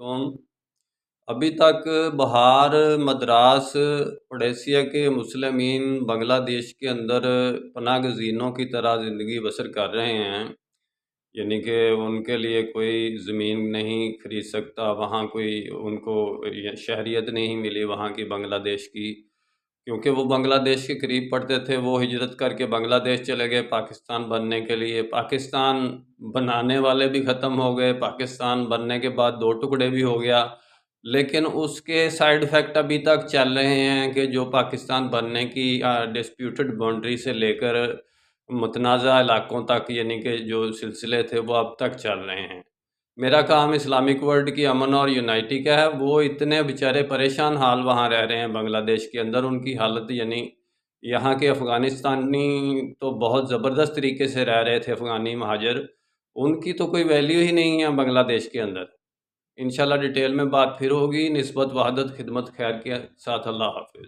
علیکم۔ ابھی تک بہار، مدراس، اوڈیشہ کے مسلمین بنگلہ دیش کے اندر پناہ گزینوں کی طرح زندگی بسر کر رہے ہیں، یعنی کہ ان کے لیے کوئی زمین نہیں خرید سکتا، وہاں کوئی ان کو شہریت نہیں ملی وہاں کی بنگلہ دیش کی، کیونکہ وہ بنگلہ دیش کے قریب پڑتے تھے۔ وہ ہجرت کر کے بنگلہ دیش چلے گئے پاکستان بننے کے لیے۔ پاکستان بنانے والے بھی ختم ہو گئے، پاکستان بننے کے بعد دو ٹکڑے بھی ہو گیا، لیکن اس کے سائیڈ ایفیکٹ ابھی تک چل رہے ہیں کہ جو پاکستان بننے کی ڈسپیوٹڈ باؤنڈری سے لے کر متنازع علاقوں تک، یعنی کہ جو سلسلے تھے وہ اب تک چل رہے ہیں۔ میرا کام اسلامک ورلڈ کی امن اور یونائٹی کا ہے۔ وہ اتنے بیچارے پریشان حال وہاں رہ رہے ہیں بنگلہ دیش کے اندر، ان کی حالت یعنی یہاں کے افغانستانی تو بہت زبردست طریقے سے رہ رہے تھے، افغانی مہاجر، ان کی تو کوئی ویلیو ہی نہیں ہے بنگلہ دیش کے اندر۔ انشاءاللہ ڈیٹیل میں بات پھر ہوگی۔ نسبت وحدت خدمت خیر کے ساتھ، اللہ حافظ۔